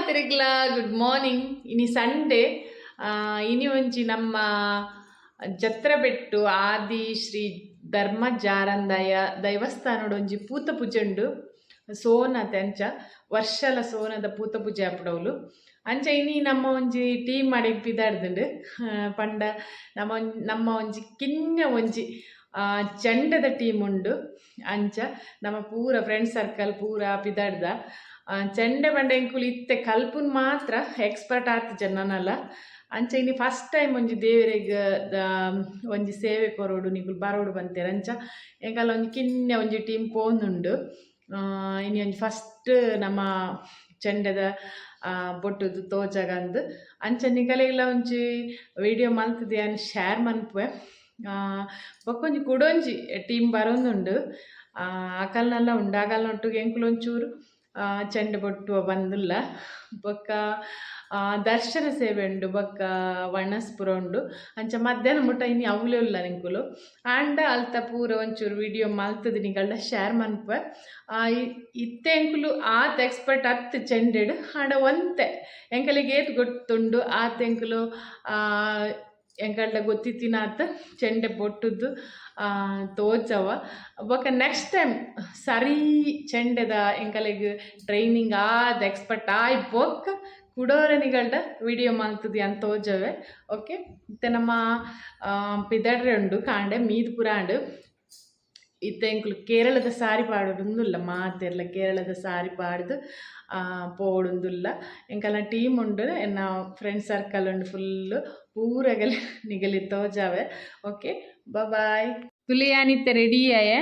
ಮಾತರಿಗ್ಲ good morning. ಇನಿ Sunday ಇನಿ ಒಂಜಿ ನಮ್ಮ ಜತ್ರ ಬೆಟ್ಟು ಆದಿ ಶ್ರೀ ಧರ್ಮಜಾರಂದಯ ದೈವಸ್ಥಾನಡು ಒಂಜಿ ಪೂತ ಪೂಜೆ ಉಂಡು. ಸೋನತೆ ಅಂಚ ವರ್ಷಲ ಸೋನದ ಪೂತ ಪೂಜೆ ಆಪುಡವಲು ಅಂಚ ಇನಿ ನಮ್ಮ ಒಂಜಿ ಟೀಮ್ ಮಾಡಿ ಪಿದಾಡ್ದುಂಡು ಪಂಡ ನಮ್ಮ ಒಂಜಿ ಕಿನ್ನ ಒಂಜಿ ಚೆಂಡದ ಟೀಮ್ ಉಂಡು. ಅಂಚ ನಮ್ಮ ಪೂರ ಫ್ರೆಂಡ್ ಸರ್ಕಲ್ ಪೂರ ಪಿದಾಡ್ದ ಚೆಂಡೆ ಬಂಡೆ ಎಂಕುಲು ಇತ್ತೆ ಕಲ್ಪುನ್ ಮಾತ್ರ ಎಕ್ಸ್ಪರ್ಟ್ ಆತ ಜನನಲ್ಲ. ಅಂಚ ಇನಿ ಫಸ್ಟ್ ಟೈಮ್ ಒಂಜಿ ದೇವರಿಗೆ ಒಂಜಿ ಸೇವೆ ಕೊರೋಡು ನಿಕುಲು ಬರೋಡು ಬಂತೇರು. ಅಂಚ ಎಂಕಲ್ಲ ಒಂಜಿ ಕಿನ್ನೆ ಒಂಜಿ ಟೀಮ್ ಪೋನುಂಡು. ಇನಿ ಒಂಜಿ ಫಸ್ಟ್ ನಮ್ಮ ಚೆಂಡದ ಬೊಟ್ಟುದು ತೋಜಗಂದು ಅಂಚ ನಿಕಲೆಲ್ಲ ಒಂಜಿ ವಿಡಿಯೋ ಮಲ್ತದೆ ಅನ್ ಶೇರ್ ಮನ್ಪುವೆ. ಬೊಕ್ಕೊಂಜಿ ಕುಡೊಂಜಿ ಟೀಮ್ ಬರೋಂದುಂಡು. ಅಕಲ್ನೆಲ್ಲ ಉಂಡು ಅಕಲ್ನೊಟ್ಟಿಗೆ ಎಂಕುಲು ಒಂಚೂರು ಚೆಂಡೆ ಬೊಟ್ಟುವ ಬಂದುಲ್ಲ. ಬೊಕ್ಕ ದರ್ಶನ ಸೇವೆ ಉಂಡು, ಬೊಕ್ಕ ವಣ್ಣಸ್ಪುರ ಉಂಡು. ಅಂಚ ಮಧ್ಯಾಹ್ನ ಮುಟ್ಟ ಇನ್ನು ಅವಲೇ ಉಲ್ಲ ನಿಂಕುಲು ಆಂಡ ಅಲ್ತ ಪೂರ ಒಂಚೂರು ವಿಡಿಯೋ ಮಲ್ತದ ನಿಗಳ್ದ ಶೇರ್ ಮನ್ಪುವೆ. ಇತ್ತೆ ಎಂಕುಲು ಆತ ಎಕ್ಸ್ಪರ್ಟ್ ಅತ್ತು ಚೆಂಡೆಡು ಆಂಡ ಒಂತೆ ಎಂಕಲಿಗೆ ಏತು ಗೊತ್ತುಂಡು ಆತ ಎಂಕುಲು ಎಂಕಲ್ಡ ಗೊತ್ತಿತ್ತಿನಾತ ಚೆಂಡೆ ಬೊಟ್ಟುದು ತೋಜವ. ಬೊಕ್ಕ ನೆಕ್ಸ್ಟ್ ಟೈಮ್ ಸರಿ ಚೆಂಡೆದ ಎಂಕಲಿಗೆ ಟ್ರೈನಿಂಗ್ ಆದ ಎಕ್ಸ್ಪರ್ಟ್ ಆಯ್ ಬೊಕ್ಕ ಕುಡೋರನಿಗಳ್ಡ ವಿಡಿಯೋ ಮಲ್ತದಿ ಅಂತ ತೋಜವೆ. ಓಕೆ ಇತ್ತೆ ನಮ್ಮ ಪಿದಡ್ರೆ ಉಂಡು ಕಾಂಡೆ ಮೀದು ಪುರಾಂಡು ಇತ್ತೆ ಎಂಕುಲು ಕೇರಳದ ಸಾರಿ ಪಾಡೋದುಂದುಲ್ಲ ಮಾತೆರ್ಲ ಕೇರಳದ ಸಾರಿ ಪಾಡ್ದು ಪೋಡುಂದುಲ್ಲ. ಎಂಕಲ್ನ ಟೀಮ್ ಉಂಡು ಎನ್ನ ಫ್ರೆಂಡ್ ಸರ್ಕಲ್ ಉಂಡು ಫುಲ್ಲು ಪೂರಗಲೆ ನಿಗಲಿ ತೋಜಾವೆ. Okay bye. ತುಲಿಯಾನಿತ್ತೆ ರೆಡಿ ಆಯೆ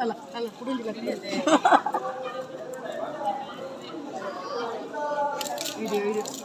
ಅಲ್ಲ ಅಲ್ಲ ಕುಡಿಲಿಲ್ಲ ವಿಡಿಯೋ ವಿಡಿಯೋ